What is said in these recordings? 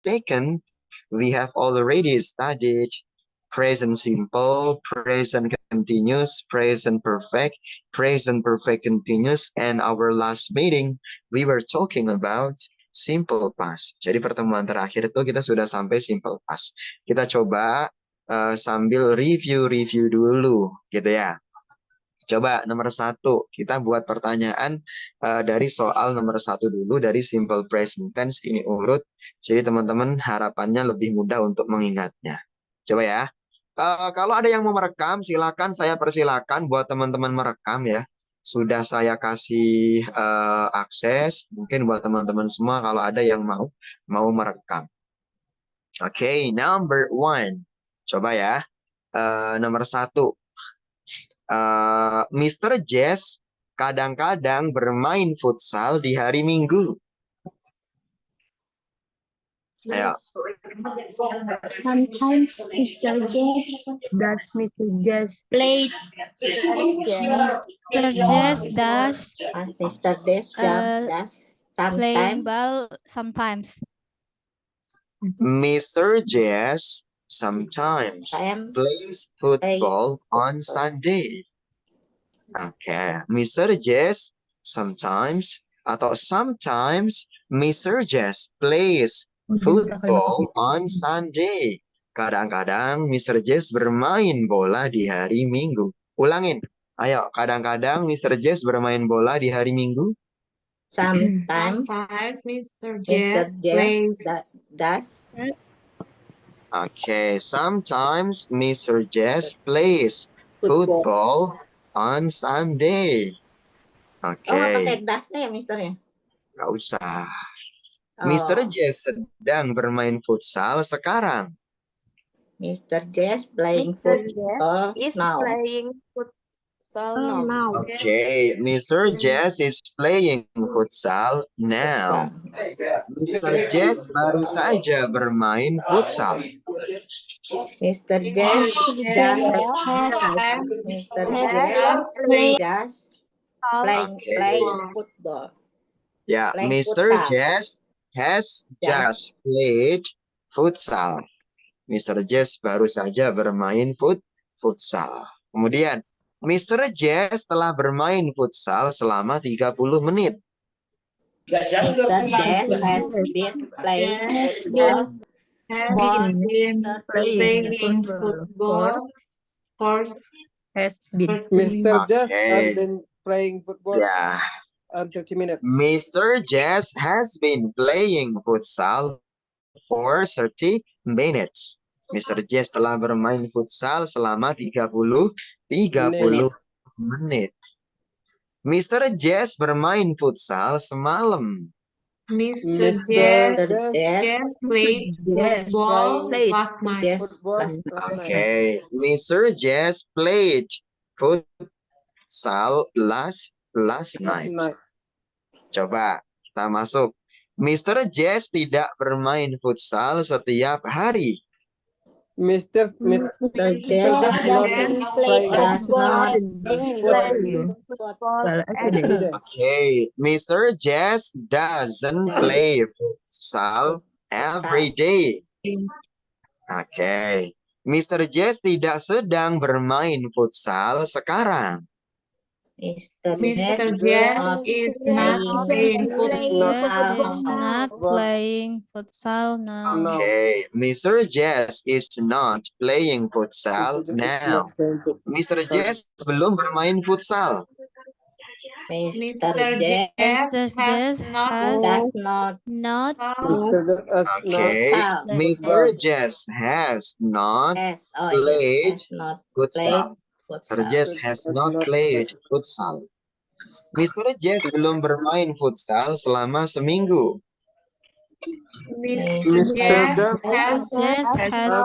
second, we have already studied present simple, present continuous, present perfect continuous, and our last meeting, we were talking about simple past. Jadi pertemuan terakhir itu kita sudah sampai simple past. Kita coba sambil review dulu, gitu ya. Coba nomor 1, kita buat pertanyaan dari soal nomor 1 dulu, dari simple present tense ini urut. Jadi teman-teman harapannya lebih mudah untuk mengingatnya. Coba ya. Kalau ada yang mau merekam, silakan, saya persilakan buat teman-teman merekam ya. Sudah saya kasih akses, mungkin buat teman-teman semua kalau ada yang mau merekam. Oke, number 1. Coba ya. Nomor 1. Mr. Jess kadang-kadang bermain futsal di hari Minggu. Ayo. Sometimes Mr. Jess Does Mr. Jess play. Mr. Jess does Mr. Jess does playing sometimes ball sometimes. Mr. Jess sometimes plays football on Sunday. Oke, Mr. Jess sometimes atau sometimes Mr. Jess plays football on Sunday. Kadang-kadang Mr. Jess bermain bola di hari Minggu. Ulangin. Ayo, kadang-kadang Mr. Jess bermain bola di hari Minggu. sometimes Mr. Mr. Jess Jess plays does Oke, sometimes Mr. Jess plays football on Sunday. Oke. Oh, nggak pakai dasnya ya, Mister ya? Nggak usah. Oh. Mr. Jess sedang bermain futsal sekarang. Mr. Jess playing Mr. football is now. playing futsal now. Okay, Mr. Jess is playing futsal now. Mr. Jess baru saja bermain futsal. Mr. Jess does Mr. Jess playing football. Ya, Playing Mr. futsal. Jess has just played futsal. Mr. Jess baru saja bermain futsal. Kemudian, Mr. Jess telah bermain futsal selama 30 menit. Mr. Jess has been playing football. Has been playing football for Mr. Jess Okay. has been playing football Ya, until 30 minutes. Mr. Jess has been playing futsal for 30 minutes. Mr. Jess telah bermain futsal selama 30 menit. Mr. Jess bermain futsal semalam. Mr. Mr. Jess played football last night. Football last night. Okay, Mr. Jess played futsal last night. Coba kita masuk. Mr. Jess tidak bermain futsal setiap hari. Mr. Jess Okay, Mr. Jess doesn't play futsal every day. Okay, Mr. Jess tidak sedang bermain futsal sekarang. Mr. Jess is not playing futsal now. Okay, Mr. Jess is not playing futsal now. Mr. Jess belum bermain futsal. Mr. Jess does not Okay, Mr. Jess has not played futsal. Mr. Jess has not played futsal. Mr. Jess belum bermain futsal selama seminggu. Mr. Jess has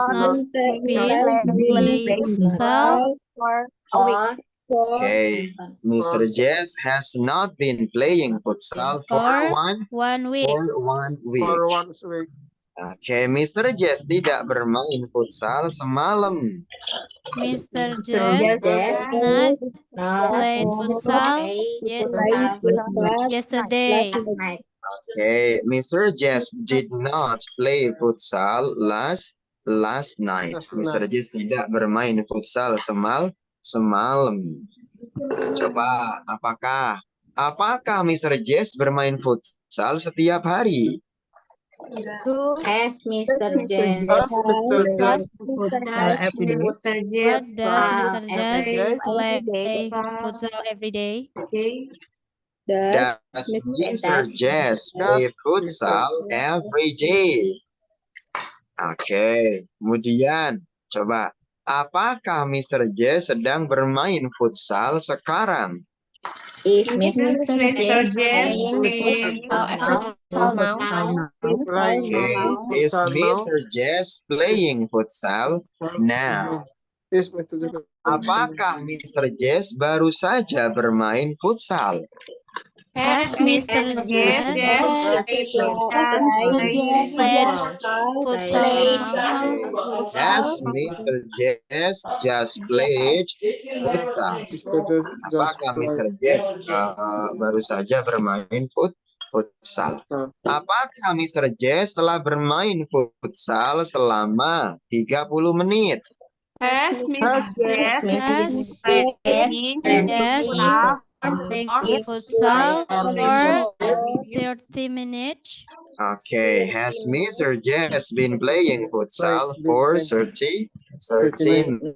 not been playing futsal for a week. Okay, Mr. Jess has not been playing futsal for one week. Okay, Mr. Jess tidak bermain futsal semalam. Mr. Jess not played futsal yesterday. Okay, Mr. Jess did not play futsal last night. Mr. Jess tidak bermain futsal semalam. Coba, apakah Mr. Jess bermain futsal setiap hari? Has Mr. Jess What does Mr. Jess play futsal every day? Does Mr. Jess play futsal every day? Oke, kemudian coba, apakah Mr. Jess sedang bermain futsal sekarang? Is Mr. Jess playing futsal now? Okay, is Mr. Jess playing futsal now? Yes, Mr. Jess. Apakah Mr. Jess baru saja bermain futsal? Has Mr. Jess played futsal now? Has Mr. Jess just played futsal? Mr. Jess just Apakah Mr. Jess baru saja bermain futsal? Apakah Mr. Jess telah bermain futsal selama 30 menit? Has Mr. Jess playing futsal for 30 minutes? Okay, has Mr. Jess been playing futsal for 30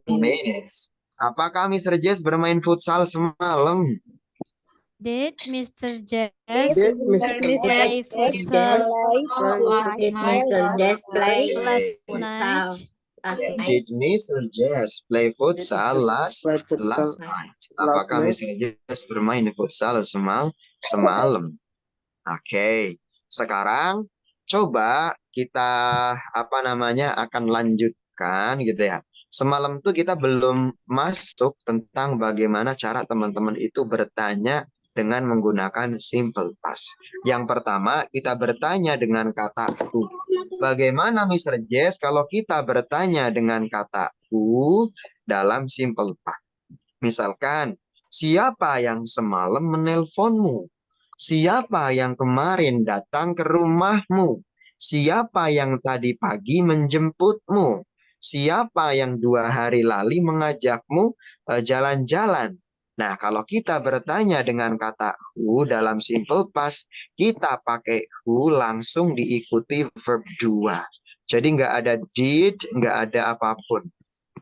minutes? Apakah Mr. Jess bermain futsal semalam? Did Mr. Jess Did play futsal Mr. Jess play last futsal night? last night? Did Mr. Jess play futsal last night? Apakah Mr. Jess bermain futsal semalam? Oke, sekarang coba kita akan lanjutkan gitu ya. Semalam tuh kita belum masuk tentang bagaimana cara teman-teman itu bertanya dengan menggunakan simple past. Yang pertama, kita bertanya dengan kata who. Bagaimana Mr. Jess kalau kita bertanya dengan kata who dalam simple past? Misalkan, siapa yang semalam menelponmu? Siapa yang kemarin datang ke rumahmu? Siapa yang tadi pagi menjemputmu? Siapa yang 2 hari lalu mengajakmu jalan-jalan? Nah, kalau kita bertanya dengan kata who dalam simple past, kita pakai who langsung diikuti verb 2. Jadi nggak ada did, nggak ada apapun.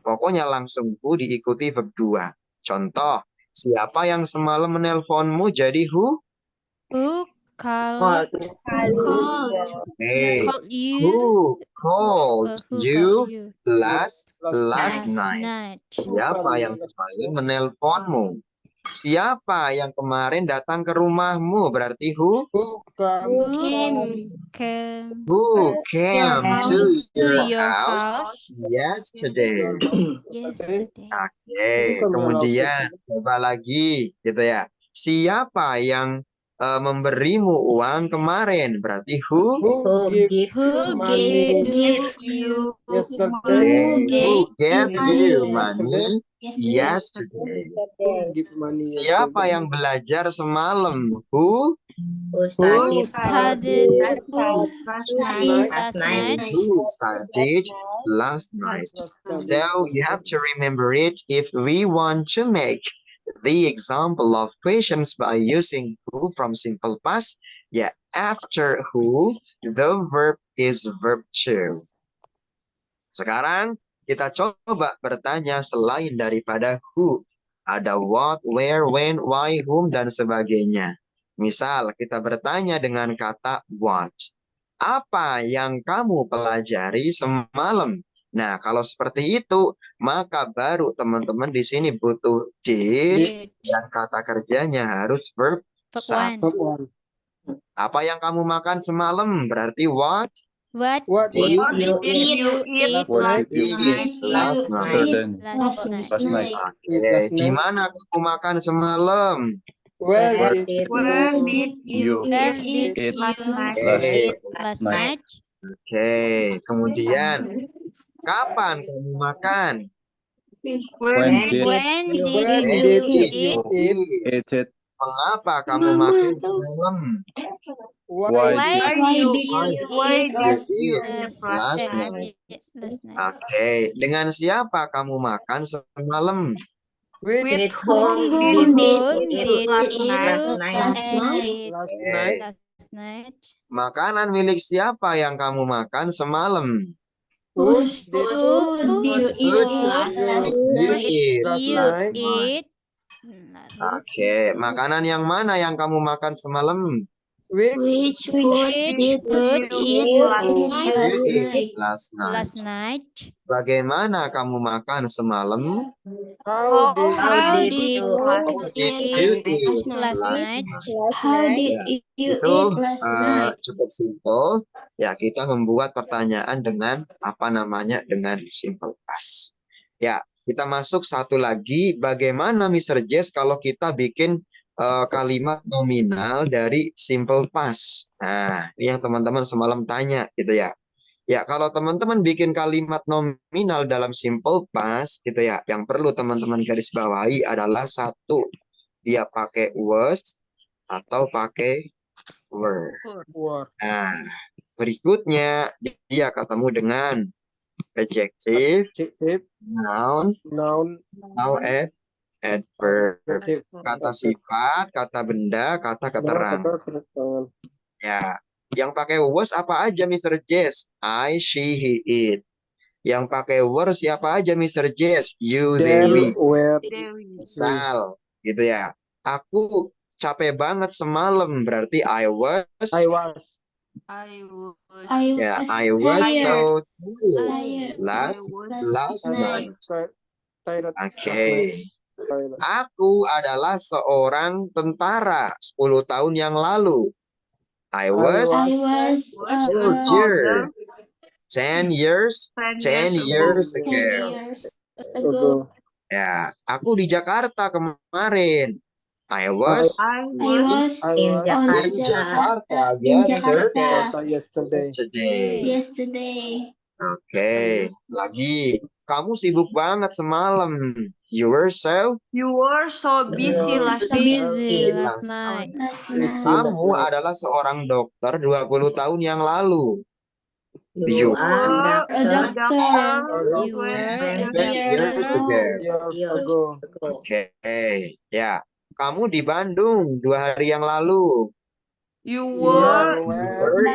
Pokoknya langsung who diikuti verb 2. Contoh, siapa yang semalam menelponmu jadi who? Who called Hey, you who called who you called you last last night? night? Siapa yang semalam menelponmu? Siapa yang kemarin datang ke rumahmu? Berarti who? Who Came Who came to to your your house house yesterday? yesterday? Oke, kemudian coba lagi gitu ya. Siapa yang memberimu uang kemarin? Berarti who? Who give Who money gave you yesterday? Who gave you money money yesterday? Who give money Siapa yesterday? yang belajar semalam? Who? who studied last night? Who studied last night? So you have to remember it if we want to make the example of questions by using who from simple past. Yeah, after who, the verb is verb 2. Sekarang kita coba bertanya selain daripada who. Ada what, where, when, why, whom, dan sebagainya. Misal kita bertanya dengan kata what. Apa yang kamu pelajari semalam? Nah, kalau seperti itu, maka baru teman-teman di sini butuh did dan kata kerjanya harus verb One. Top one. Apa yang kamu makan semalam? Berarti what? What Did you you eat last Did last night. Last night. Oke, di mana kamu makan semalam? Where Where did did you Where did eat you Oke, eat last night? Kemudian kapan kamu makan? When did When did When you did eat you eat Mengapa kamu makan semalam? Why did you eat last night? Last night. Oke, dengan siapa kamu makan semalam? with With whom Whom did you did eat last you night? eat last Oke, night? last night? makanan milik siapa yang kamu makan semalam? Whose did Whose Did you food eat last You night? eat last you night? eat Oke, makanan yang mana yang kamu makan semalam? Which food did food you eat last you night? Eat last night. last night? Bagaimana kamu makan semalam? How did How Did did you How did you eat last last night? night? How did Ya, you itu eat last night? cukup simpel. Ya, kita membuat pertanyaan dengan apa namanya? Dengan simple past. Ya, kita masuk satu lagi. Bagaimana Mr. Jess kalau kita bikin kalimat nominal dari simple past? Nah, ini yang teman-teman semalam tanya gitu ya. Ya, kalau teman-teman bikin kalimat nominal dalam simple past gitu ya, yang perlu teman-teman garis bawahi adalah satu, dia pakai was atau pakai were. were? Nah, berikutnya dia ketemu dengan adjective, Adjective, noun, noun, now adverb. adjective, Kata sifat, kata benda, kata keterangan. keterangan. Ya, yang pakai was apa aja Mr. Jess? I, she, he, it. Yang pakai were siapa aja Mr. Jess? You, they, There we. were Misal, gitu ya. Aku capek banget semalam, berarti I was. I was Ya, I was so tired last night. tired. Oke. Tired. Aku adalah seorang tentara 10 tahun yang lalu. I was was soldier 10 years ago. Ago. Ya, aku di Jakarta kemarin. I was I in was in Jakarta. Jakarta yesterday. yesterday. Oke, lagi. Kamu sibuk banget semalam. You were so busy last Busy last last night. Kamu adalah seorang dokter 20 tahun yang lalu. You are You were a 10 years ago. Years ago. Oke, ya. Kamu di Bandung 2 hari yang lalu. You were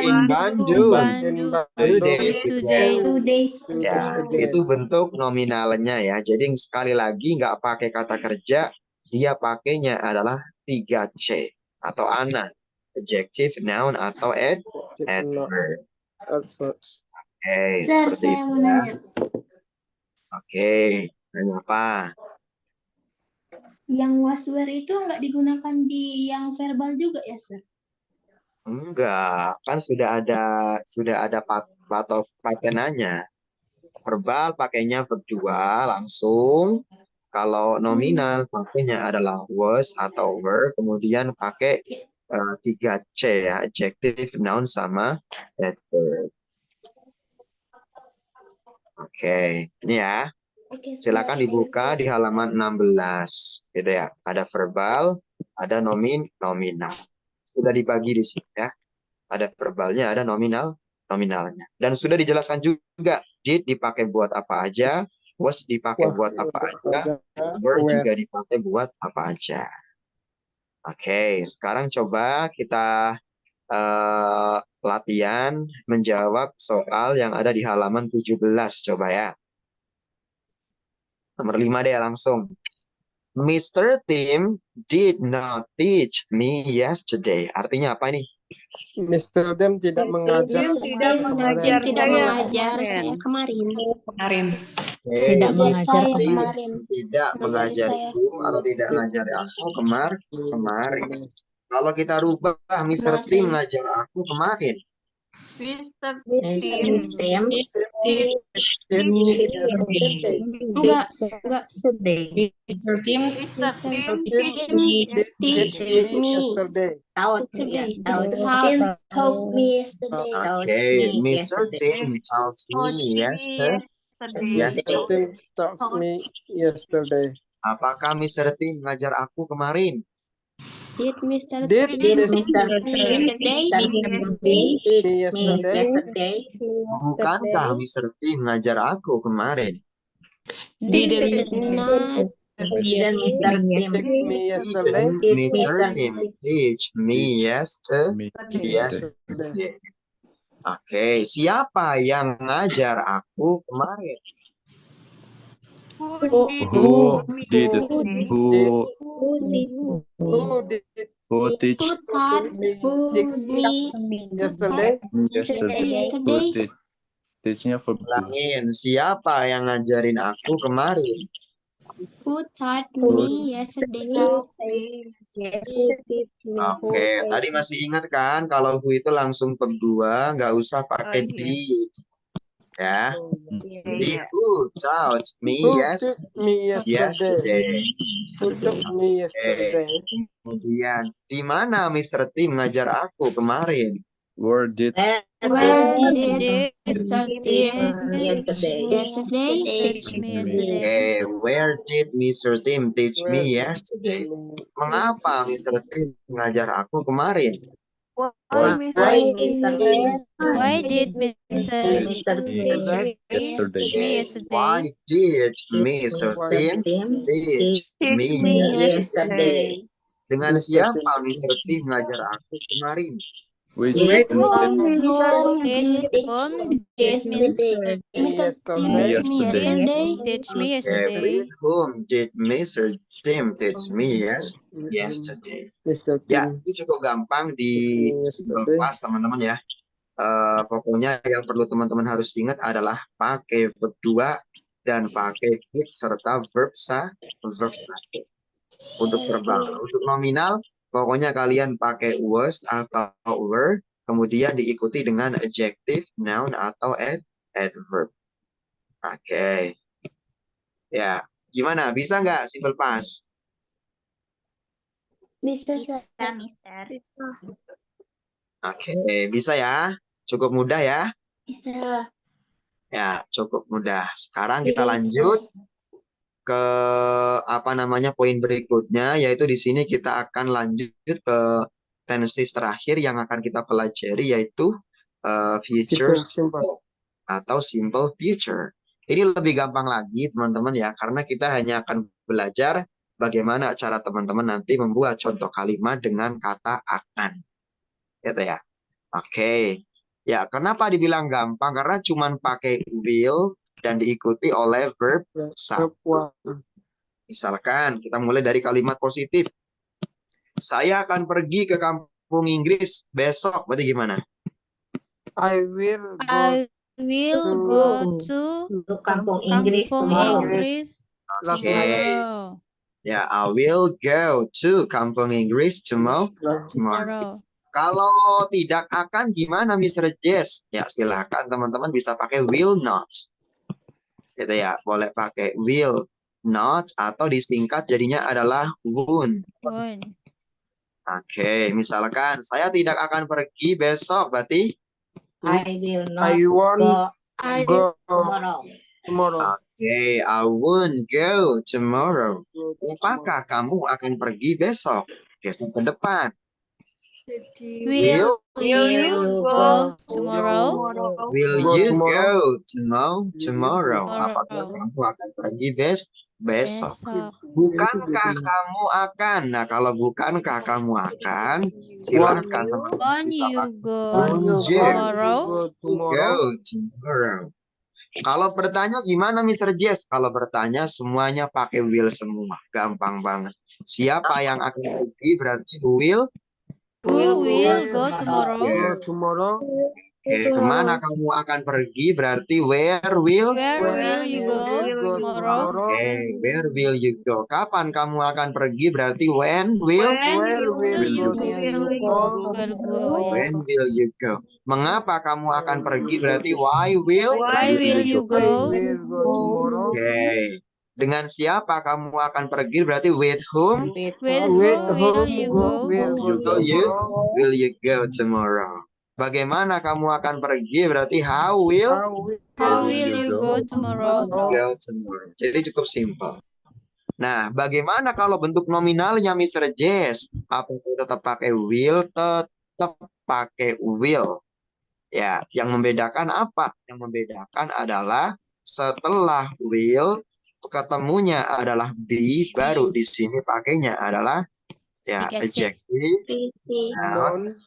in Bandung Bandung 2 days today. ago. Ya, ago. itu bentuk nominalnya ya. Jadi sekali lagi nggak pakai kata kerja, dia pakainya adalah 3C atau ana, adjective, noun atau adverb. Oke, seperti itu ya. Oke, nanya apa? Yang was were itu nggak digunakan di yang verbal juga ya, Sir? Enggak, kan sudah ada patenanya. Verbal pakainya verb 2 langsung. Kalau nominal pakainya adalah was atau were, kemudian pakai 3C ya, adjective, noun sama adverb. Oke, ini ya. Silakan dibuka di halaman 16. Gitu ya. Ada verbal, ada nominal. Sudah dibagi di sini ya. Ada verbalnya, ada nominalnya. Dan sudah dijelaskan juga, did dipakai buat apa aja, was dipakai buat apa aja, were juga dipakai buat apa aja. Oke, sekarang coba kita latihan menjawab soal yang ada di halaman 17. Coba ya. Nomor 5 deh langsung. Mr. Tim did not teach me yesterday. Artinya apa nih? Mr. Dem tidak mengajar. saya kemarin. Tidak mengajar kemarin. Tidak mengajariku atau tidak mengajari aku kemarin. Kalau kita rubah, Mr. Tim ngajar aku kemarin. Mr. Enggak. Mr. Tim Yesterday. Taught me yesterday. Okay, Mr. Tim taught me yesterday. Mr. Tim taught me yesterday. Apakah Mr. Tim ngajar aku kemarin? Did Mr. Did Tim Mr. teach me yesterday? Bukankah Mr. Tim ngajar aku kemarin? Did not Teach me yesterday? Didn't Mr. Tim teach me yesterday? Yesterday. Oke, siapa yang ngajar aku kemarin? Who did Who me who Who did who teach who taught me me yesterday? me yesterday? Who yesterday? teachnya verb two. Ulangin, siapa yang ngajarin aku kemarin? Who taught me yesterday? Oke, tadi masih ingat kan kalau who itu langsung verb 2, nggak usah pakai iya. did. Ya, did Iya. who taught me Who taught me yesterday? yesterday? Who taught me yesterday? Kemudian, di mana Mr. Tim ngajar aku kemarin? Where did Where did Did Mr. Tim yesterday? teach me yesterday? Oke, where did Mr. Tim teach me Where- yesterday? Mengapa Mr. Tim ngajar aku kemarin? Why Why did Mr. me teach me yesterday? Why did Mr. Tim teach me yesterday? Dengan siapa Mr. Tim ngajar aku kemarin? which Did Whom whom did did Mr. Mr. Tim Yesterday. teach me yesterday? teach me Okay, yesterday? with whom did Mr. Tim teach me yesterday? Mr. Ya, Tim. itu cukup gampang di Yesterday. pas teman-teman ya. Pokoknya yang perlu teman-teman harus ingat adalah pakai verb 2 dan pakai it serta verb 1. Untuk verbal, untuk nominal, pokoknya kalian pakai was atau were, kemudian diikuti dengan adjective, noun atau adverb. Oke. Ya, gimana? Bisa nggak simple past? Bisa, Oke, bisa ya. Cukup mudah ya. Bisa. Ya, cukup mudah. Sekarang kita lanjut ke poin berikutnya, yaitu di sini kita akan lanjut ke tenses terakhir yang akan kita pelajari, yaitu future Simple. atau simple future. Ini lebih gampang lagi teman-teman ya, karena kita hanya akan belajar bagaimana cara teman-teman nanti membuat contoh kalimat dengan kata akan. Gitu ya. Oke. Ya, kenapa dibilang gampang? Karena cuman pakai will dan diikuti oleh verb sub. Misalkan kita mulai dari kalimat positif. Saya akan pergi ke kampung Inggris besok. Berarti gimana? I will go. I will go to Kampung Inggris Last Oke. night. tomorrow. Ya, I will go to kampung Inggris tomorrow. Tomorrow. Kalau tidak akan gimana Mr. Jess? Ya, silakan teman-teman bisa pakai will not. Gitu ya, boleh pakai will not atau disingkat jadinya adalah won't. One. Oke, misalkan saya tidak akan pergi besok, berarti I won't go tomorrow. oke, I won't go tomorrow. Apakah kamu akan pergi besok? Besok ke depan. Will you go tomorrow? Will Go you tomorrow. go tomorrow? Apakah Tomorrow. kamu akan pergi besok? Besok. Bukankah kamu akan? Nah, kalau bukankah kamu akan, silakan teman-teman Won't bisa you pakai go won't you tomorrow? Go go tomorrow. tomorrow. Kalau bertanya gimana Mr. Jess? Kalau bertanya semuanya pakai will semua. Gampang banget. Siapa yang akan pergi berarti will. Who will go tomorrow? Go tomorrow. Oke, kemana kamu akan pergi berarti where will. Where will you go tomorrow? Oke, where will you go? Kapan kamu akan pergi berarti when will. When will you go? When will you go? Mengapa kamu akan pergi berarti why will. Why will you go? Will go tomorrow. Oke. Dengan siapa kamu akan pergi berarti with whom With With whom will whom you go? will go tomorrow. will you go tomorrow? Bagaimana kamu akan pergi berarti how will How will How will you go tomorrow? go tomorrow. Jadi cukup simpel. Nah, bagaimana kalau bentuk nominalnya Mr. Jess? Apakah tetap pakai will? Tetap pakai will. Ya, yang membedakan apa? Yang membedakan adalah setelah will ketemunya adalah be, baru di sini pakainya adalah ya Adjective. adjective, noun, Noun.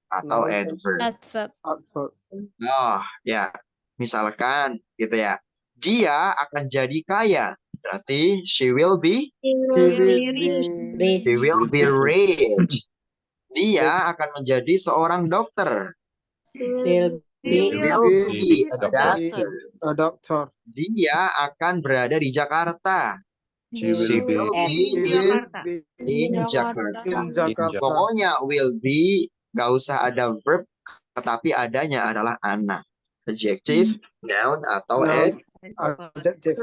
atau Noun. adverb. Adverb. Adverb. Oh, ya. Misalkan gitu ya. Dia akan jadi kaya. Berarti she will be He will be she will be rich. Dia akan menjadi seorang dokter. Will He be will be a doctor. a doctor. Dia akan berada di Jakarta. She She will be will at be in Jakarta. In Jakarta. Pokoknya will be gak usah ada verb, tetapi adanya adalah ana. Adjective, noun, atau Noun. Adjective.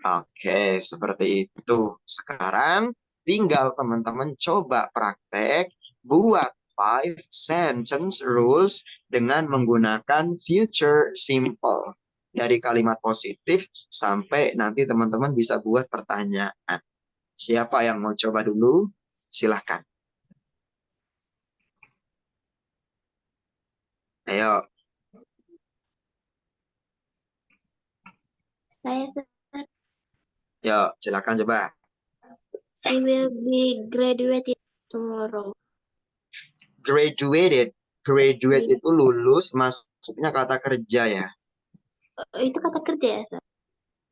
Oke, seperti itu. Sekarang tinggal teman-teman coba praktek buat 5 sentence rules dengan menggunakan future simple. Dari kalimat positif sampai nanti teman-teman bisa buat pertanyaan. Siapa yang mau coba dulu? Silahkan. Ayo. Yuk, silakan coba. She will be graduated tomorrow. Graduated. Graduate itu lulus, masuknya kata kerja ya. Itu kata kerja ya, Sir?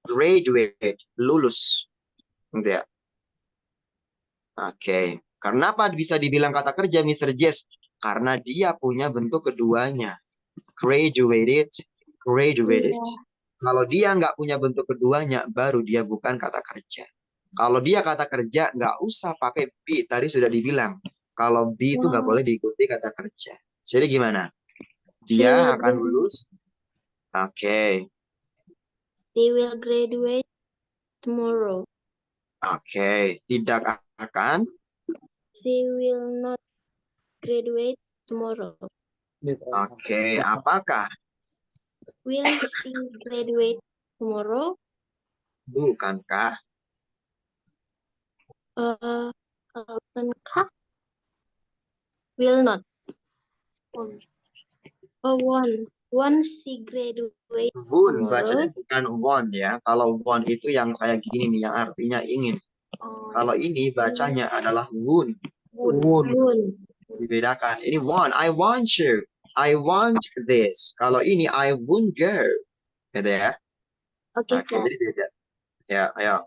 Graduate, lulus. Gitu ya. Oke. Kenapa bisa dibilang kata kerja, Mr. Jess? Karena dia punya bentuk keduanya. Graduated, graduated. Kalau dia nggak punya bentuk keduanya, baru dia bukan kata kerja. Kalau dia kata kerja, nggak usah pakai be. Tadi sudah dibilang. Kalau be itu nggak boleh diikuti kata kerja. Jadi gimana? Dia akan lulus. Oke. They will graduate tomorrow. Oke. Tidak akan. She will not graduate tomorrow. Oke. Apakah? Will she graduate tomorrow? Bukankah? Bukankah? Will not. Oh, won't she graduate Would, tomorrow? bacanya bukan want ya. Kalau want itu yang kayak gini nih, yang artinya ingin. Kalau ini bacanya adalah would. Won't. Dibedakan. Ini want. I want you. I want this. Kalau ini I won't go. Gitu ya. Oke, Oke, Sir. jadi beda. Ya, ayo.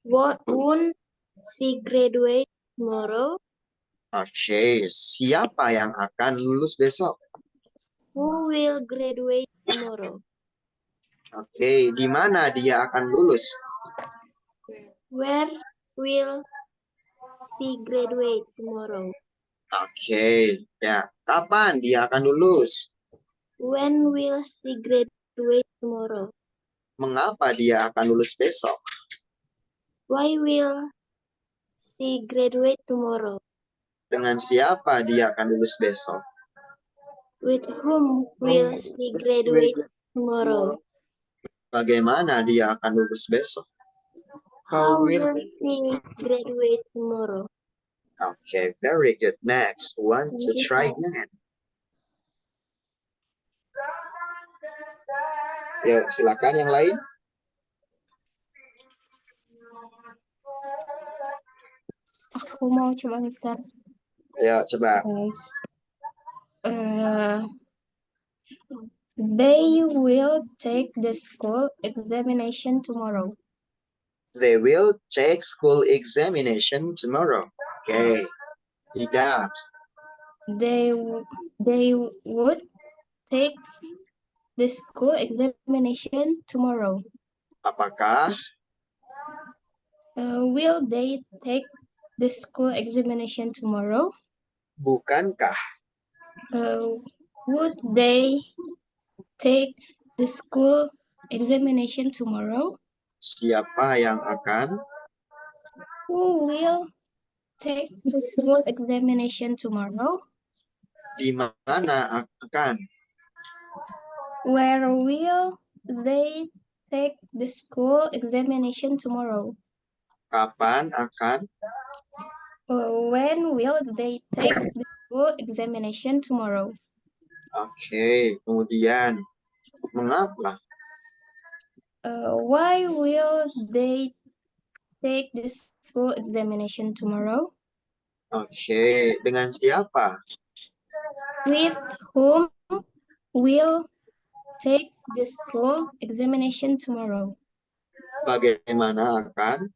Won't she graduate tomorrow? Oke, siapa yang akan lulus besok? Who will graduate tomorrow? Oke, di mana dia akan lulus? Where will she graduate tomorrow? Oke, ya. Kapan dia akan lulus? When will she graduate tomorrow? Mengapa dia akan lulus besok? Why will she graduate tomorrow? Dengan siapa dia akan lulus besok? With whom will she graduate tomorrow? Bagaimana dia akan lulus besok? How will she graduate tomorrow? Okay, very good. Next, want to try again. Yuk, silakan yang lain. Aku mau coba, Mister. Ayo, coba. They will take the school examination tomorrow. They will take school examination tomorrow. Okay. Tidak. They would take the school examination tomorrow. Apakah? Will they take the school examination tomorrow? Bukankah? Would they take the school examination tomorrow? Siapa yang akan? Who will take the school examination tomorrow? Di mana akan? Where will they take the school examination tomorrow? Kapan akan? When will they take the school examination tomorrow? Oke, kemudian mengapa? Why will they take the school examination tomorrow? Oke, dengan siapa? With whom will take the school examination tomorrow? Bagaimana akan?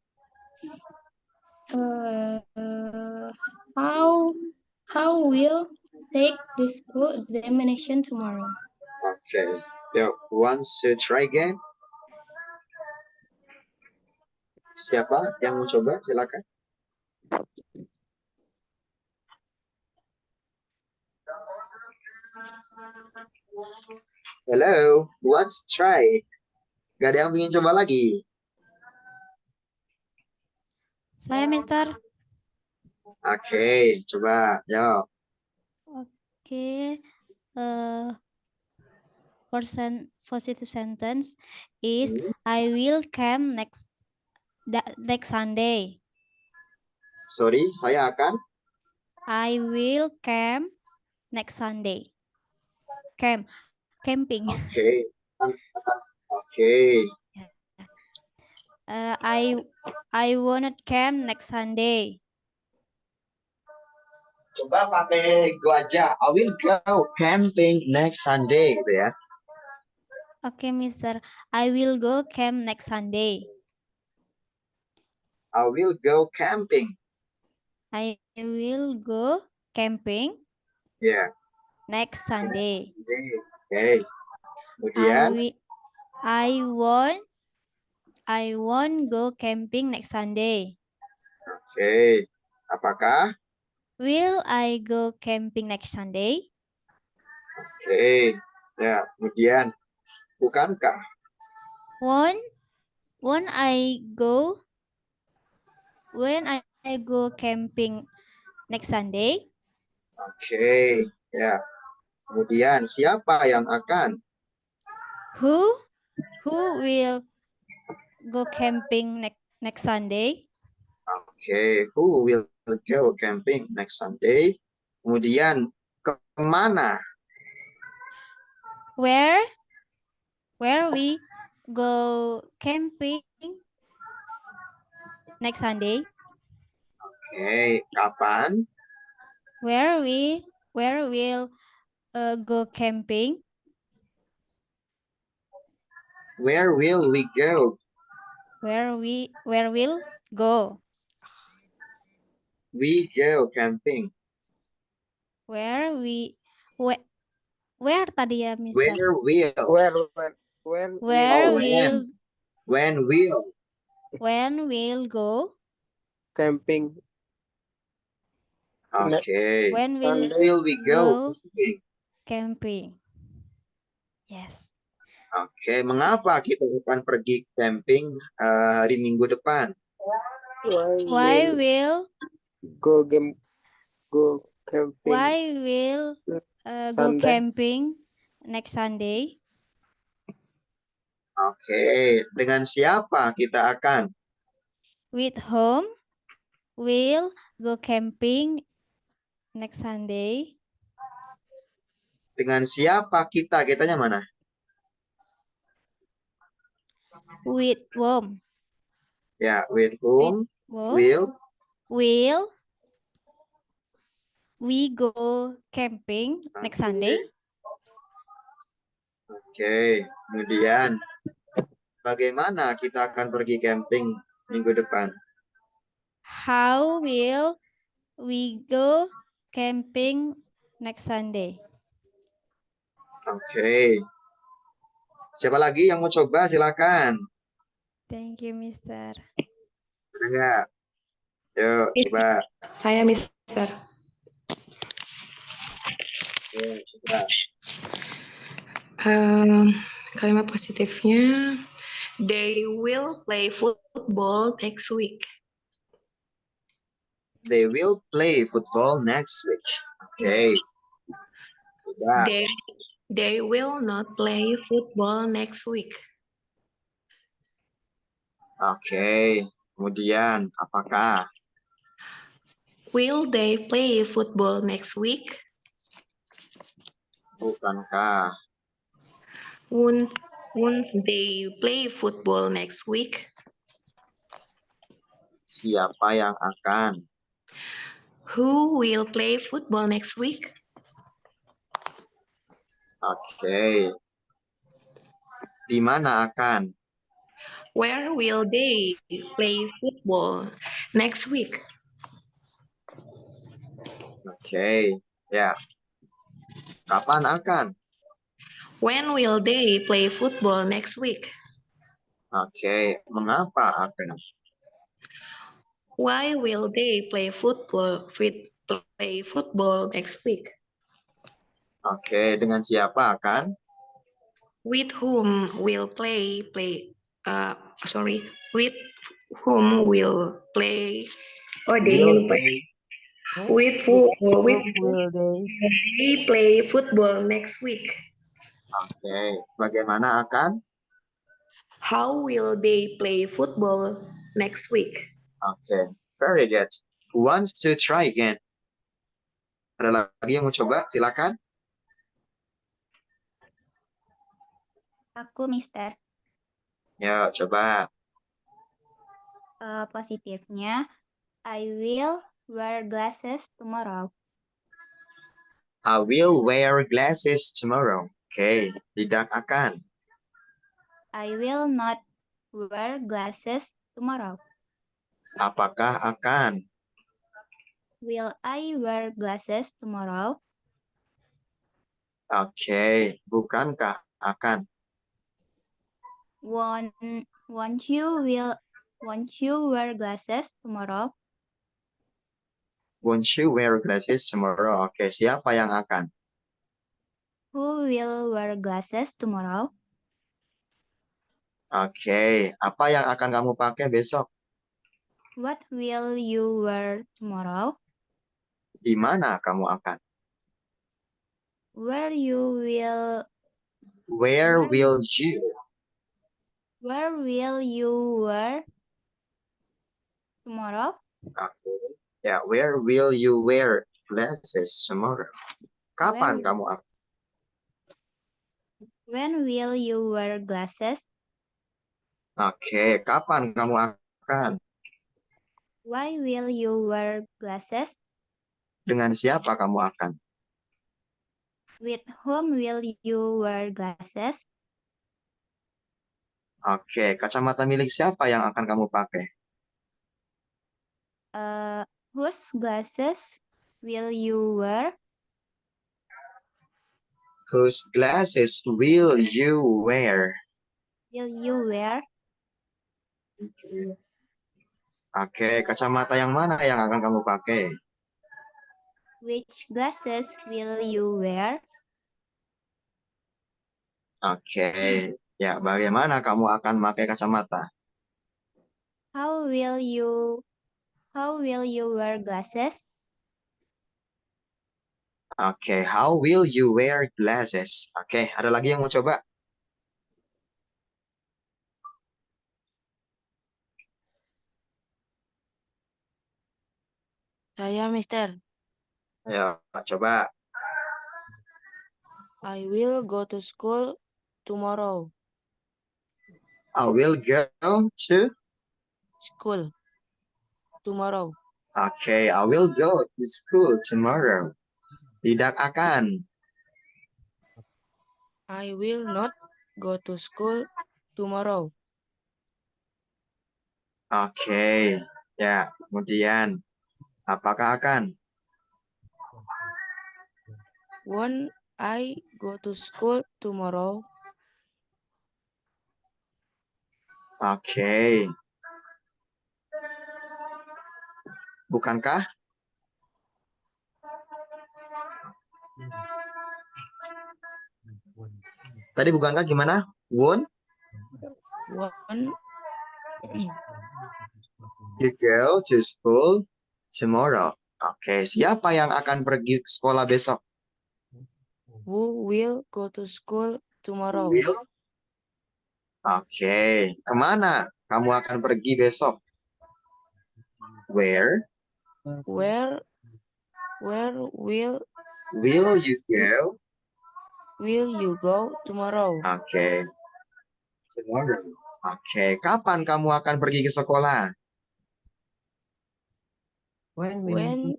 How will take the school examination tomorrow? Oke, yuk, once to try again. Siapa yang mau coba? Silakan. Hello, once try. Gak ada yang ingin coba lagi? Saya, Mister. Oke, coba, yuk. Okay. Positive sentence is I will come next Sunday. Sorry, saya akan. I will come next Sunday. Camping. Oke, oke. I wanna camp next Sunday. Coba pakai go aja. I will go camping next Sunday, gitu ya. Oke, Mister. I will go camp next Sunday. I will go camping. I will go camping Ya. next Sunday. Oke. Kemudian. I won't go camping next Sunday. Oke. Apakah? Will I go camping next Sunday? Oke. Ya. Kemudian. Bukankah? Won't I go when I go camping next Sunday? Oke. Ya. Kemudian siapa yang akan? Who will go camping next Sunday? Oke. Who will go camping next Sunday? Kemudian kemana? Where we go camping next Sunday? Oke. Kapan? Where we'll go camping? Where will we go? Where we'll go? We go camping. Where tadi ya, Mister? Where will? When we'll go camping. Okay. when will we go? camping? Yes. Oke, mengapa kita akan pergi camping hari Minggu depan? Why will go camping? Why will go camping next Sunday? Oke, dengan siapa kita akan? With whom will go camping next Sunday? Dengan siapa kita? Kitanya mana? With whom? Ya, with whom will we go camping next Sunday? Oke, kemudian bagaimana kita akan pergi camping minggu depan? How will we go camping next Sunday? Oke. Siapa lagi yang mau coba? Silakan. Thank you, Mister. Ada nggak? Yuk, coba. Saya, Mister. Yuk, coba. Kalimat positifnya, they will play football next week. They will play football next week. Oke. Coba. They will not play football next week. Oke. Kemudian, apakah? Will they play football next week? Bukankah? Won't they play football next week? Siapa yang akan? Who will play football next week? Oke. Di mana akan? Where will they play football next week? Oke. Ya. Kapan akan? When will they play football next week? Oke. Mengapa akan? Why will they play football next week? Oke. Dengan siapa akan? With whom will with whom will play D-nya Will lupa. they? With whom Will they? they play football next week? Oke. Bagaimana akan? How will they play football next week? Oke. Very good. Who wants to try again? Ada lagi yang mau coba? Silakan. Aku, Mister. Ya, coba. Positifnya, I will wear glasses tomorrow. I will wear glasses tomorrow. Oke. Tidak akan. I will not wear glasses tomorrow. Apakah akan? Will I wear glasses tomorrow? Oke. Bukankah akan? Won't you wear glasses tomorrow? Won't you wear glasses tomorrow? Oke. Siapa yang akan? Who will wear glasses tomorrow? Oke. Apa yang akan kamu pakai besok? What will you wear tomorrow? Di mana kamu akan? Where you will Where Where- will you? Where will you wear tomorrow? Oke. Ya, where will you wear glasses tomorrow? Kapan When- kamu akan? When will you wear glasses? Oke, kapan kamu akan? Why will you wear glasses? Dengan siapa kamu akan? With whom will you wear glasses? Oke, kacamata milik siapa yang akan kamu pakai? Whose glasses will you wear? Whose glasses will you wear? Will you wear? Oke, kacamata yang mana yang akan kamu pakai? Which glasses will you wear? Oke, ya bagaimana kamu akan pakai kacamata? How will you wear glasses? Oke, how will you wear glasses? Oke, ada lagi yang mau coba? Saya, Mister. Ayo, coba. I will go to school tomorrow. I will go to. School tomorrow. Oke, I will go to school tomorrow. Tidak akan. I will not go to school tomorrow. Oke, ya. Kemudian, apakah akan? Won't I go to school tomorrow? Oke. Bukankah? Tadi bukankah gimana? Won't Won't you go to school tomorrow? Oke, siapa yang akan pergi ke sekolah besok? who will go to school tomorrow? Will? Oke, kemana kamu akan pergi besok? Where Where will you go? will you go tomorrow? Oke. Tomorrow. Oke. Kapan kamu akan pergi ke sekolah? When will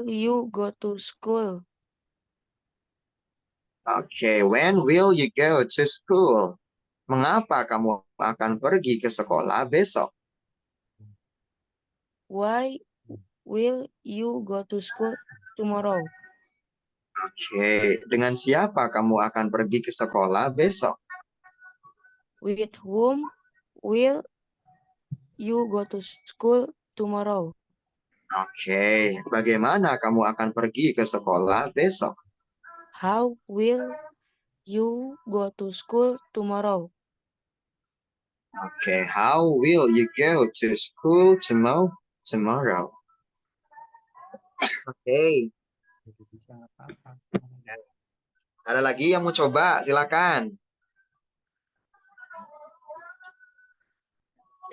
you go to school? Oke. When will you go to school? Mengapa kamu akan pergi ke sekolah besok? Why will you go to school tomorrow? Oke. Dengan siapa kamu akan pergi ke sekolah besok? With whom will you go to school tomorrow? Oke. Bagaimana kamu akan pergi ke sekolah besok? How will you go to school tomorrow? Oke. How will you go to school tomorrow? Oke. Ada lagi yang mau coba? Silakan.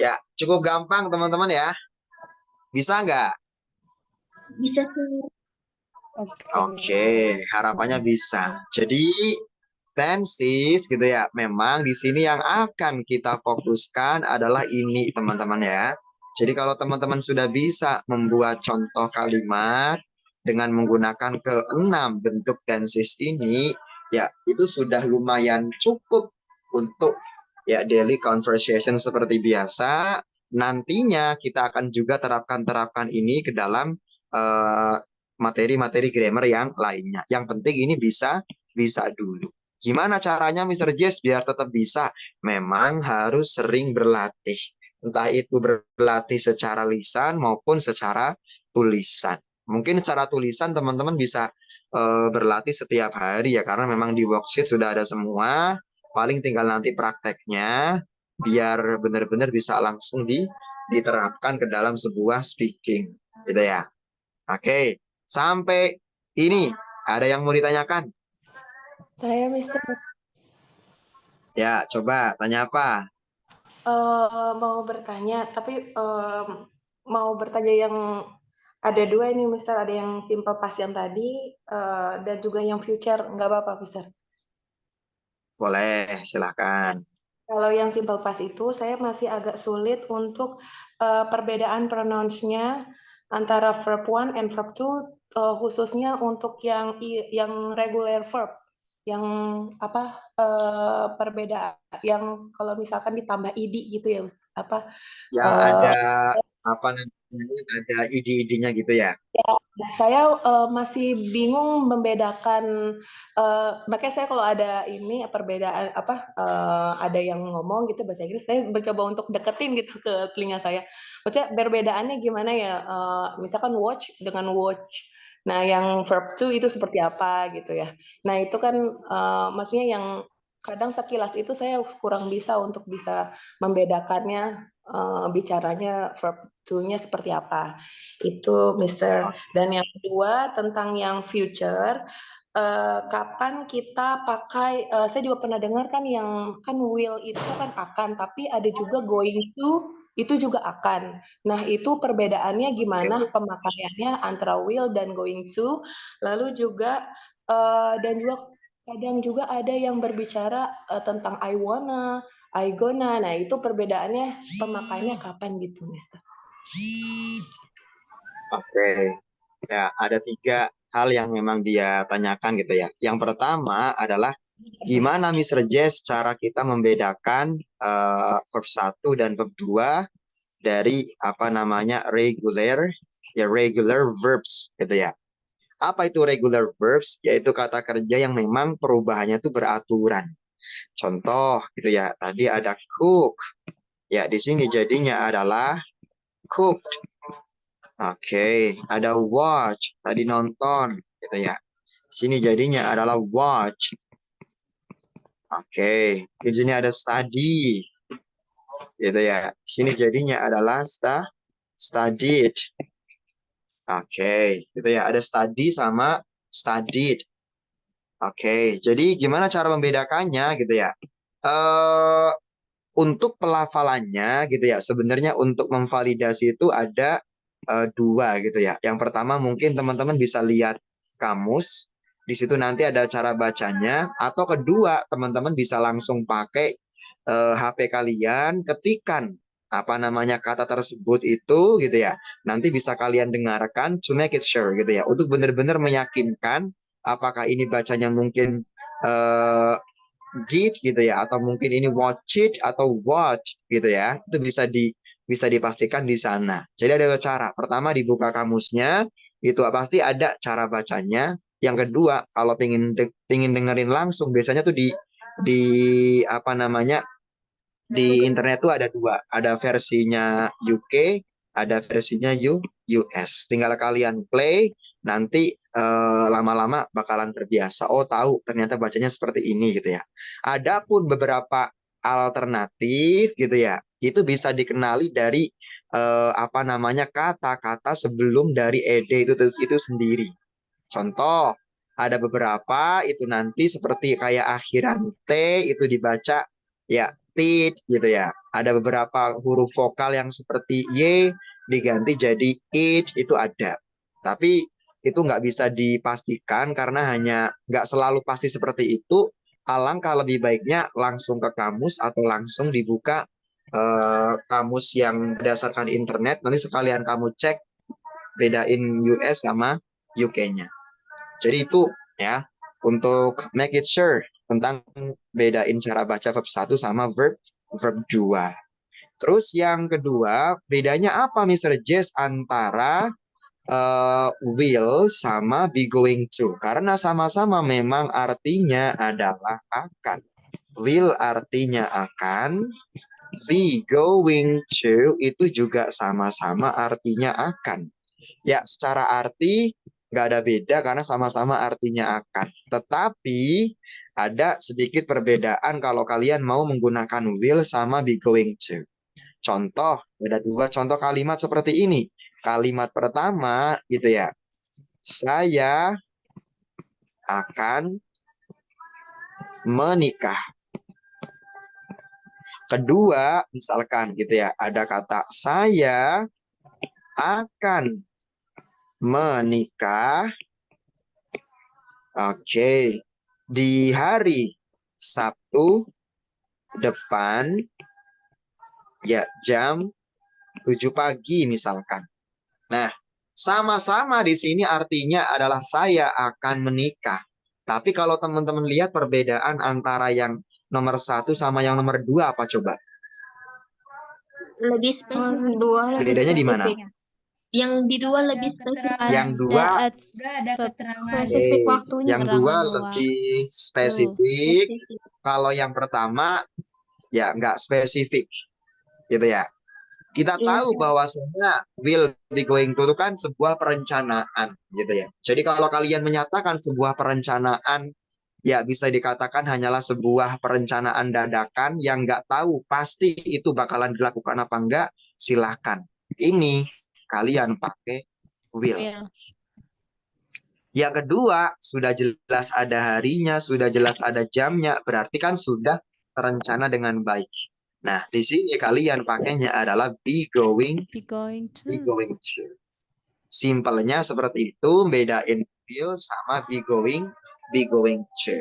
Ya, cukup gampang teman-teman ya. Bisa nggak? Bisa tuh. Oke, harapannya bisa. Jadi, tensis gitu ya. Memang di sini yang akan kita fokuskan adalah ini teman-teman ya. Jadi kalau teman-teman sudah bisa membuat contoh kalimat dengan menggunakan keenam bentuk tensis ini, ya itu sudah lumayan cukup untuk ya daily conversation seperti biasa. Nantinya kita akan juga terapkan ini ke dalam eh, materi-materi grammar yang lainnya. Yang penting ini bisa dulu. Gimana caranya Mr. Jess biar tetap bisa? Memang harus sering berlatih. Entah itu berlatih secara lisan maupun secara tulisan. Mungkin secara tulisan teman-teman bisa berlatih setiap hari ya, karena memang di worksheet sudah ada semua. Paling tinggal nanti prakteknya biar benar-benar bisa langsung diterapkan ke dalam sebuah speaking. Gitu ya. Oke, sampai ini ada yang mau ditanyakan? Saya Mister Ya, coba tanya apa? mau bertanya, tapi mau bertanya yang ada dua ini Mister, ada yang simple past yang tadi dan juga yang future, nggak apa-apa Mister. Boleh, silakan. Kalau yang simple past itu saya masih agak sulit untuk perbedaan pronounce-nya antara verb 1 and verb 2 khususnya untuk yang regular verb yang apa perbedaan yang kalau misalkan ditambah id gitu ya apa Yang ada apa namanya? Ada ide-idenya gitu ya. saya masih bingung membedakan, makanya saya kalau ada ini perbedaan ada yang ngomong gitu bahasa Inggris, saya mencoba untuk deketin gitu ke telinga saya. Maksudnya perbedaannya gimana ya? Misalkan watch dengan watch. Nah, yang verb to itu seperti apa gitu ya. Nah, itu kan maksudnya yang kadang sekilas itu saya kurang bisa untuk bisa membedakannya bicaranya verb to-nya seperti apa. Itu Mister. Dan yang kedua tentang yang future, kapan kita pakai, saya juga pernah dengar kan yang kan will itu kan akan, tapi ada juga going to itu juga akan. Nah itu perbedaannya gimana pemakaiannya antara will dan going to, lalu juga dan juga kadang juga ada yang berbicara tentang I wanna, I gonna, nah itu perbedaannya pemakaiannya kapan gitu Mister. Oke. Ya, ada 3 hal yang memang dia tanyakan gitu ya. Yang pertama adalah gimana Mr. Jess cara kita membedakan verb 1 dan verb 2 dari apa namanya regular verbs gitu ya. Apa itu regular verbs? Yaitu kata kerja yang memang perubahannya itu beraturan. Contoh gitu ya. Tadi ada cook. Ya, di sini jadinya adalah cooked. Oke, ada watch. Tadi nonton gitu ya. Sini jadinya adalah watch. Oke, di sini ada study. Gitu ya. Sini jadinya adalah studied. Oke, gitu ya. Ada study sama studied. Oke, jadi gimana cara membedakannya gitu ya? untuk pelafalannya gitu ya, sebenarnya untuk memvalidasi itu ada dua gitu ya. Yang pertama mungkin teman-teman bisa lihat kamus, di situ nanti ada cara bacanya, atau kedua teman-teman bisa langsung pakai HP kalian, ketikan apa namanya kata tersebut itu gitu ya. Nanti bisa kalian dengarkan to make it sure gitu ya, untuk benar-benar meyakinkan apakah ini bacanya mungkin eh, did gitu ya, atau mungkin ini watch it atau watch gitu ya. Itu bisa dipastikan di sana. Jadi ada cara. Pertama dibuka kamusnya, itu pasti ada cara bacanya. Yang kedua, kalau pingin dengerin langsung, biasanya tuh di apa namanya, di internet tuh ada dua, ada versinya UK, ada versinya US. Tinggal kalian play, nanti lama-lama bakalan terbiasa. Oh tahu, ternyata bacanya seperti ini gitu ya. Adapun beberapa alternatif gitu ya, itu bisa dikenali dari apa namanya kata-kata sebelum dari ed itu sendiri. Contoh, ada beberapa itu nanti seperti kayak akhiran T itu dibaca ya tit gitu ya. Ada beberapa huruf vokal yang seperti Y diganti jadi it itu ada. Tapi itu nggak bisa dipastikan karena hanya nggak selalu pasti seperti itu. Alangkah lebih baiknya langsung ke kamus atau langsung dibuka kamus yang berdasarkan internet. Nanti sekalian kamu cek bedain US sama UK-nya. Jadi itu ya untuk make it sure tentang bedain cara baca verb 1 sama verb 2. Terus yang kedua, bedanya apa Mr. Jess antara will sama be going to? Karena sama-sama memang artinya adalah akan. Will artinya akan, be going to itu juga sama-sama artinya akan. Ya, secara arti nggak ada beda karena sama-sama artinya akan. Tetapi ada sedikit perbedaan kalau kalian mau menggunakan will sama be going to. Contoh, ada dua contoh kalimat seperti ini. Kalimat pertama gitu ya, saya akan menikah. Kedua, misalkan gitu ya, ada kata saya akan menikah. Oke, di hari Sabtu depan ya jam 7 pagi misalkan. Nah, sama-sama di sini artinya adalah saya akan menikah. Tapi kalau teman-teman lihat perbedaan antara yang nomor 1 sama yang nomor 2 apa coba? Lebih spesifik. Bedanya di mana? Yang di dua lebih spesifik. Yang dua, ada keterangan. Spesifik oke, waktunya. yang dua Keterangan bahwa- lebih spesifik. Kalau yang pertama ya nggak spesifik gitu ya. Kita Iya. tahu bahwasanya will be going to itu kan sebuah perencanaan gitu ya. Jadi kalau kalian menyatakan sebuah perencanaan, ya bisa dikatakan hanyalah sebuah perencanaan dadakan yang nggak tahu pasti itu bakalan dilakukan apa enggak, silahkan. Ini kalian pakai will. Will. Yang kedua, sudah jelas ada harinya, sudah jelas ada jamnya, berarti kan sudah terencana dengan baik. Nah, di sini kalian pakainya adalah be going Be going to. Simpelnya seperti itu, bedain will sama be going to.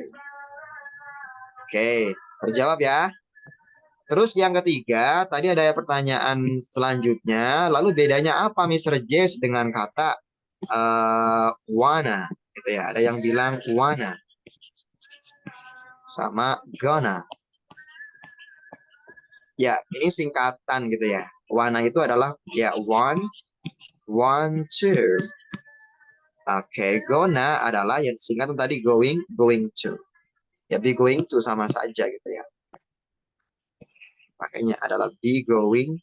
Oke, terjawab ya. Terus yang ketiga, tadi ada pertanyaan selanjutnya, lalu bedanya apa Mr. Jess dengan kata wanna? Gitu ya, ada yang bilang wanna sama gonna. Ya, ini singkatan gitu ya. Wanna itu adalah ya want to. Oke, gonna adalah yang singkatan tadi going to. Ya, be going to sama saja gitu ya. Makanya adalah be going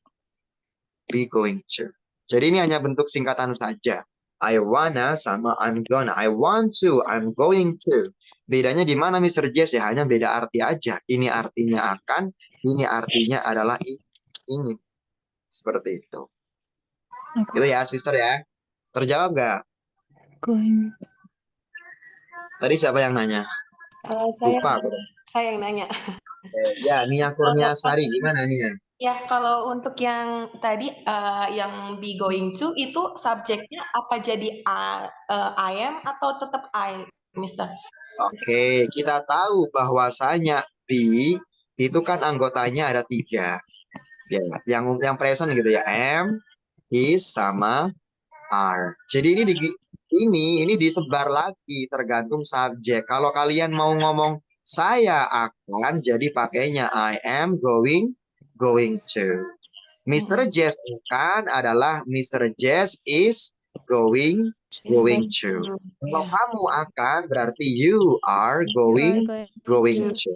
to. Jadi ini hanya bentuk singkatan saja. I wanna sama I'm gonna. I want to, I'm going to. Bedanya di mana Mr. Jess ya? Hanya beda arti aja. Ini artinya akan, ini artinya adalah ingin. Seperti itu. Gitu ya, sister ya. Terjawab nggak? Going. Tadi siapa yang nanya? Saya Lupa aku. saya yang nanya. Ya, Nia Kurniasari gimana Nia? Ya, kalau untuk yang tadi yang be going to itu subjeknya apa jadi I am atau tetap I, Mister? Oke, kita tahu bahwasanya be itu kan anggotanya ada 3. Ya, yang present gitu ya. Am, is, sama are. Jadi ini disebar lagi tergantung subjek. Kalau kalian mau ngomong saya akan, jadi pakainya I am going to. Mr. Jess kan adalah Mr. Jess is going to. Kalau kamu akan berarti you are You are going going to.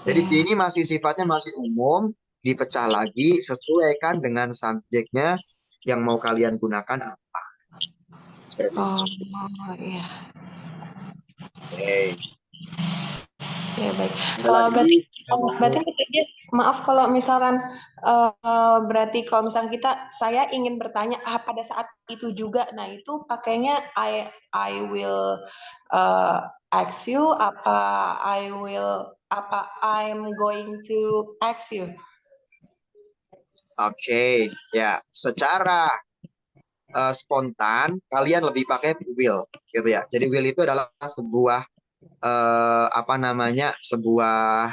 Jadi ini masih sifatnya masih umum, dipecah lagi sesuaikan dengan subjeknya yang mau kalian gunakan apa. Seperti itu. Oh, iya. Oke. Ya, baik. Ada lagi? Berarti Mr. Jess, maaf kalau misalkan berarti kalau misalkan saya ingin bertanya pada saat itu juga, nah itu pakainya I will ask you I'm going to ask you. Oke, ya. Secara spontan kalian lebih pakai will, gitu ya. Jadi will itu adalah sebuah sebuah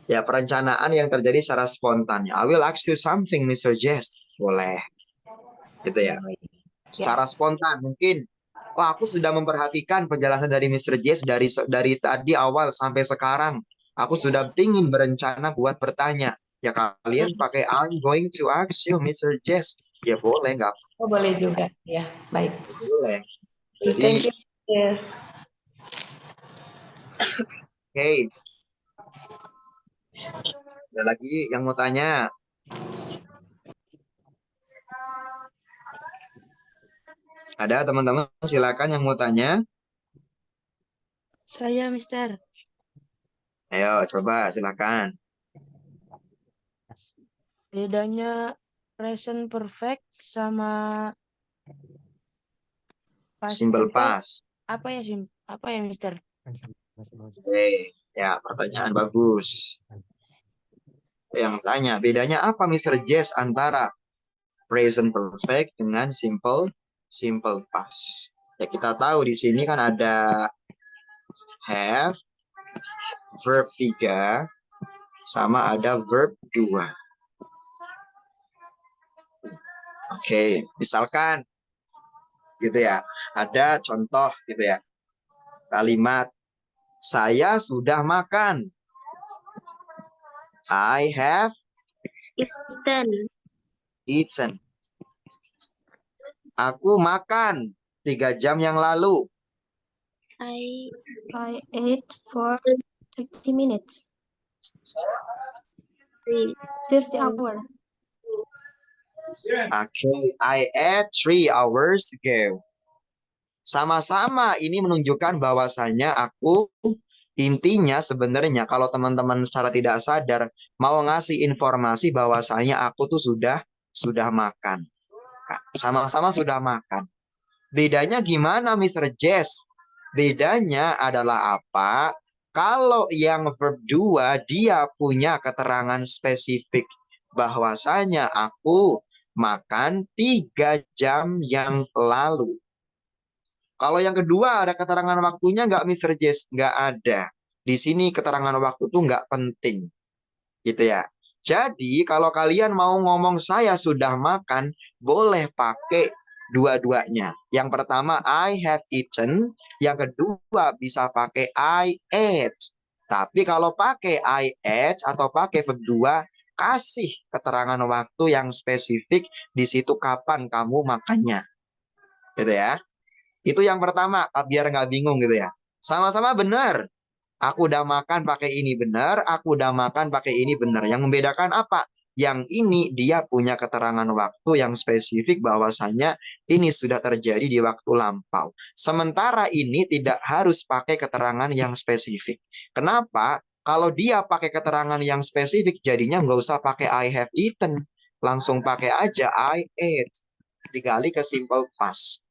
ya perencanaan yang terjadi secara spontan. I will ask you something, Mr. Jess. Boleh, gitu ya. Secara spontan mungkin. Wah, aku sudah memperhatikan penjelasan dari Mr. Jess dari tadi awal sampai sekarang. Aku sudah ingin berencana buat bertanya. Ya kalian pakai I'm going to ask you, Mr. Jess. Ya boleh, nggak apa-apa. Oh, boleh juga. Ya, baik. Boleh. Jadi, Thank you. Yes. oke. Ada lagi yang mau tanya? Ada teman-teman silakan yang mau tanya. Saya, Mister. Ayo coba silakan. Bedanya present perfect sama past Simple perfect past. apa ya, Mister? Oke, ya pertanyaan bagus. Yang tanya, bedanya apa Mr. Jess antara present perfect dengan simple past? Ya kita tahu di sini kan ada have, verb 3, sama ada verb 2. Oke, misalkan gitu ya. Ada contoh gitu ya. Kalimat saya sudah makan. I have eaten. Aku makan 3 jam yang lalu. I ate for 30 minutes. 30 hours. Oke, I ate 3 hours ago. Sama-sama ini menunjukkan bahwasannya aku intinya sebenarnya kalau teman-teman secara tidak sadar mau ngasih informasi bahwasanya aku tuh sudah makan. Sama-sama sudah makan. Bedanya gimana Mr. Jess? Bedanya adalah apa? Kalau yang verb 2 dia punya keterangan spesifik bahwasanya aku makan 3 jam yang lalu. Kalau yang kedua ada keterangan waktunya nggak Mr. Jess? Nggak ada. Di sini keterangan waktu tuh nggak penting. Gitu ya. Jadi kalau kalian mau ngomong saya sudah makan, boleh pakai dua-duanya. Yang pertama I have eaten, yang kedua bisa pakai I ate. Tapi kalau pakai I ate atau pakai verb 2, kasih keterangan waktu yang spesifik di situ kapan kamu makannya. Gitu ya. Itu yang pertama, biar nggak bingung gitu ya. Sama-sama benar. Aku udah makan pakai ini benar, aku udah makan pakai ini benar. Yang membedakan apa? Yang ini dia punya keterangan waktu yang spesifik bahwasannya ini sudah terjadi di waktu lampau. Sementara ini tidak harus pakai keterangan yang spesifik. Kenapa? Kalau dia pakai keterangan yang spesifik, jadinya nggak usah pakai I have eaten. Langsung pakai aja I ate. Dikali ke simple past.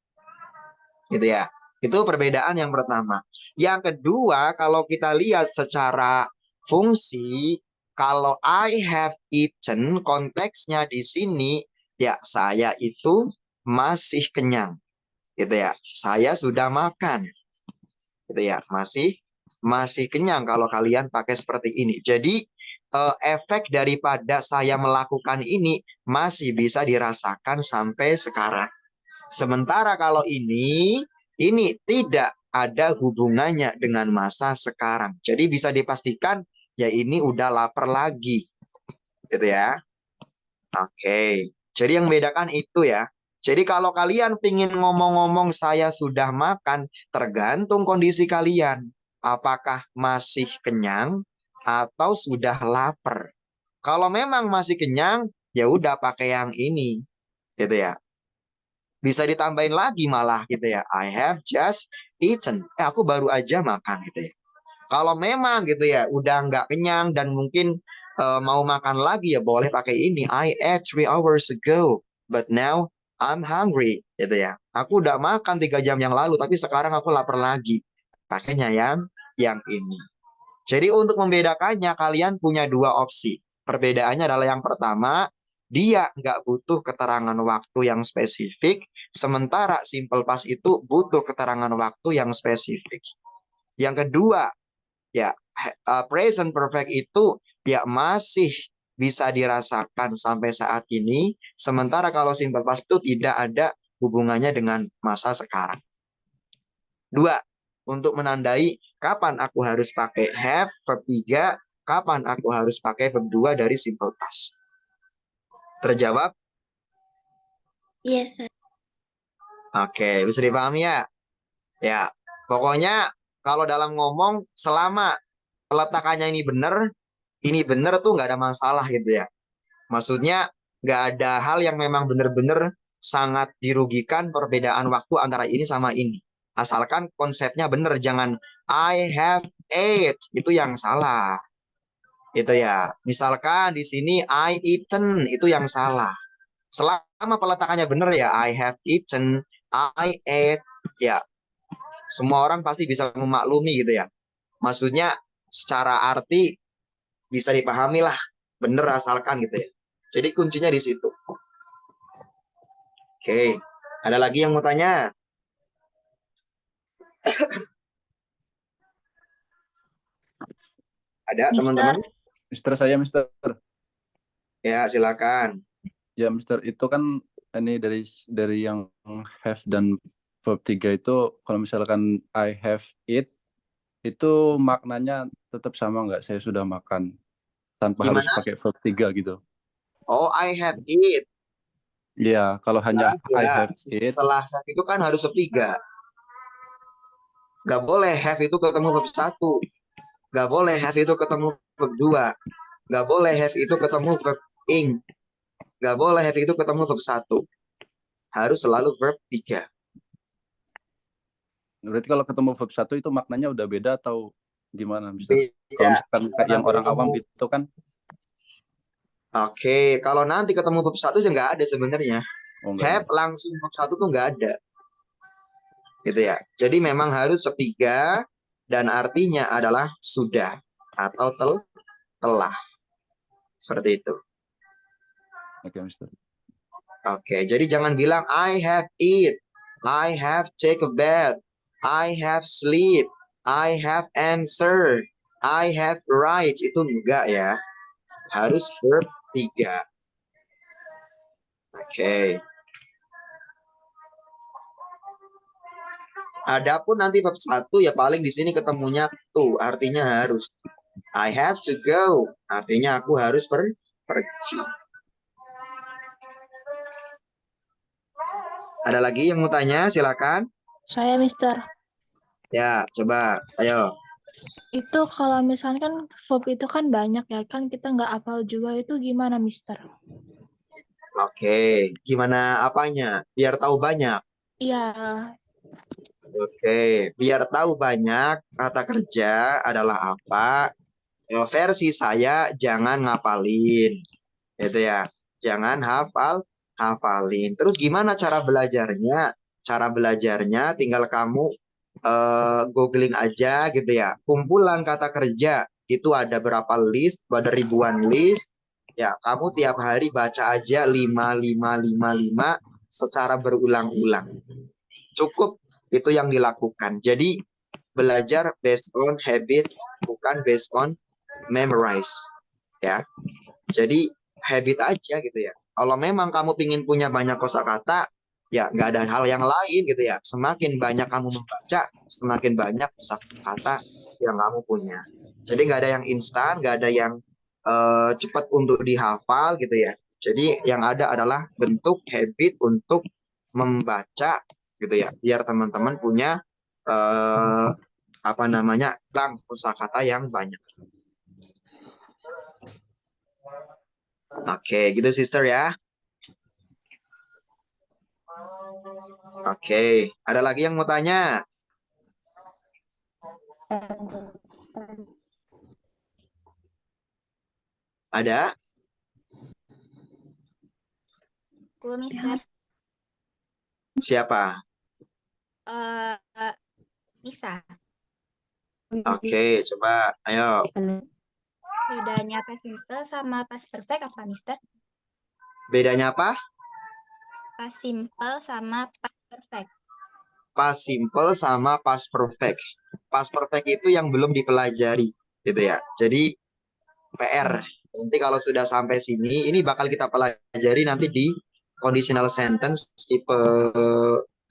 Gitu ya. Itu perbedaan yang pertama. Yang kedua, kalau kita lihat secara fungsi kalau I have eaten, konteksnya di sini ya saya itu masih kenyang, gitu ya. Saya sudah makan, gitu ya. Masih kenyang kalau kalian pakai seperti ini. Jadi efek daripada saya melakukan ini masih bisa dirasakan sampai sekarang. Sementara kalau ini tidak ada hubungannya dengan masa sekarang. Jadi bisa dipastikan ya ini udah lapar lagi, gitu ya. Oke, jadi yang membedakan itu ya. Jadi kalau kalian pingin ngomong-ngomong saya sudah makan, tergantung kondisi kalian. Apakah masih kenyang atau sudah lapar? Kalau memang masih kenyang, ya udah pakai yang ini, gitu ya. Bisa ditambahin lagi malah gitu ya. I have just eaten. Aku baru aja makan gitu ya. Kalau memang gitu ya, udah nggak kenyang dan mungkin mau makan lagi ya boleh pakai ini. I ate 3 hours ago, but now I'm hungry gitu ya. Aku udah makan 3 jam yang lalu, tapi sekarang aku lapar lagi. Pakainya yang ini. Jadi untuk membedakannya kalian punya 2 opsi. Perbedaannya adalah yang pertama, dia nggak butuh keterangan waktu yang spesifik, sementara simple past itu butuh keterangan waktu yang spesifik. Yang kedua, ya present perfect itu ya masih bisa dirasakan sampai saat ini, sementara kalau simple past itu tidak ada hubungannya dengan masa sekarang. 2. Untuk menandai kapan aku harus pakai have, verb 3, kapan aku harus pakai verb 2 dari simple past. Terjawab? Yes, sir. Oke, bisa dipahami ya? Ya, pokoknya kalau dalam ngomong selama peletakannya ini benar tuh nggak ada masalah gitu ya. Maksudnya nggak ada hal yang memang benar-benar sangat dirugikan perbedaan waktu antara ini sama ini. Asalkan konsepnya benar, jangan I have ate, itu yang salah. Itu ya. Misalkan di sini I eaten, itu yang salah. Selama peletakannya benar ya, I have eaten, I ate, ya semua orang pasti bisa memaklumi gitu ya. Maksudnya secara arti bisa dipahami lah, bener asalkan gitu ya. Jadi kuncinya di situ. Oke, ada lagi yang mau tanya? Ada teman-teman? Mister saya, Mister. Ya, silakan. Ya, Mister, itu kan ini dari yang have dan verb 3 itu, kalau misalkan I have eat, itu maknanya tetap sama nggak? Saya sudah makan. Tanpa harus Gimana? pakai verb 3 gitu. Oh, I have eat. Iya, kalau hanya I Ya, have eat, setelah have itu kan harus verb 3. Gak boleh have itu ketemu verb 1. Gak boleh have itu ketemu verb 2. Gak boleh have itu ketemu verb ing. Gak boleh have itu ketemu verb 1. Harus selalu verb 3. berarti kalau ketemu verb 1 itu maknanya udah beda atau gimana, Mister? Kalau Beda. misalkan kayak yang Nanti orang awam ketemu. gitu kan, Oke, kalau nanti ketemu verb 1 ya nggak ada sebenarnya. oh enggak Have ada. langsung verb 1 tuh nggak ada. Gitu ya. Jadi memang harus verb 3 dan artinya adalah sudah atau telah. Seperti itu. Oke, Mister. Oke, jadi jangan bilang I have eat, I have take a bath, I have sleep, I have answer, I have write. Itu enggak ya. Harus verb 3. Oke. Adapun nanti verb 1 ya paling di sini ketemunya to, artinya harus. I have to go, artinya aku harus pergi. Ada lagi yang mau tanya? Silakan. Saya, Mister. Ya, coba. Ayo. Itu kalau misalkan kan verb itu kan banyak ya, kan kita nggak hafal juga, itu gimana, Mister? Oke, gimana apanya? Biar tahu banyak. Iya, Oke, biar tahu banyak kata kerja adalah apa? Versi saya jangan ngapalin, gitu ya. Jangan hafalin. Terus gimana cara belajarnya? Cara belajarnya tinggal kamu googling aja gitu ya. Kumpulan kata kerja itu ada berapa list, ada ribuan list. Ya, kamu tiap hari baca aja 5 secara berulang-ulang. Cukup itu yang dilakukan. Jadi belajar based on habit, bukan based on memorize. Ya, jadi habit aja gitu ya. Kalau memang kamu ingin punya banyak kosakata, ya nggak ada hal yang lain gitu ya. Semakin banyak kamu membaca, semakin banyak kosakata yang kamu punya. Jadi nggak ada yang instan, nggak ada yang cepat untuk dihafal gitu ya. Jadi yang ada adalah bentuk habit untuk membaca gitu ya. Biar teman-teman punya bank kosakata yang banyak. Oke, gitu sister ya. Oke, ada lagi yang mau tanya? Ada? Mister. Siapa? Nisa. Oke, coba ayo. Bedanya past simple sama past perfect apa, Mister? Bedanya apa? Past simple sama past perfect. Past simple sama past perfect. Past perfect itu yang belum dipelajari, gitu ya. Jadi PR. Nanti kalau sudah sampai sini, ini bakal kita pelajari nanti di conditional sentence tipe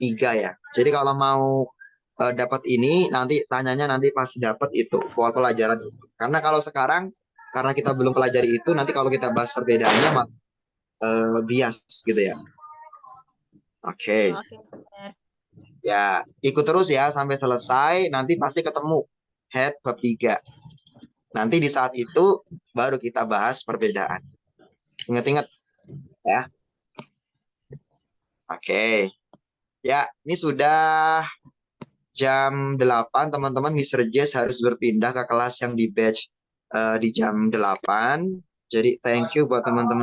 3 ya. Jadi kalau mau dapat ini, nanti tanyanya nanti pas dapat itu pelajaran itu. Karena kalau sekarang, karena kita belum pelajari itu, nanti kalau kita bahas perbedaannya bias gitu ya. Oke. Oke, Mister. Ya, ikut terus ya sampai selesai, nanti pasti ketemu head bab 3. Nanti di saat itu baru kita bahas perbedaan. Ingat-ingat ya. Oke. Ya, ini sudah jam 8, teman-teman. Mr. Jess harus berpindah ke kelas yang di batch di jam 8. Jadi thank you buat teman-teman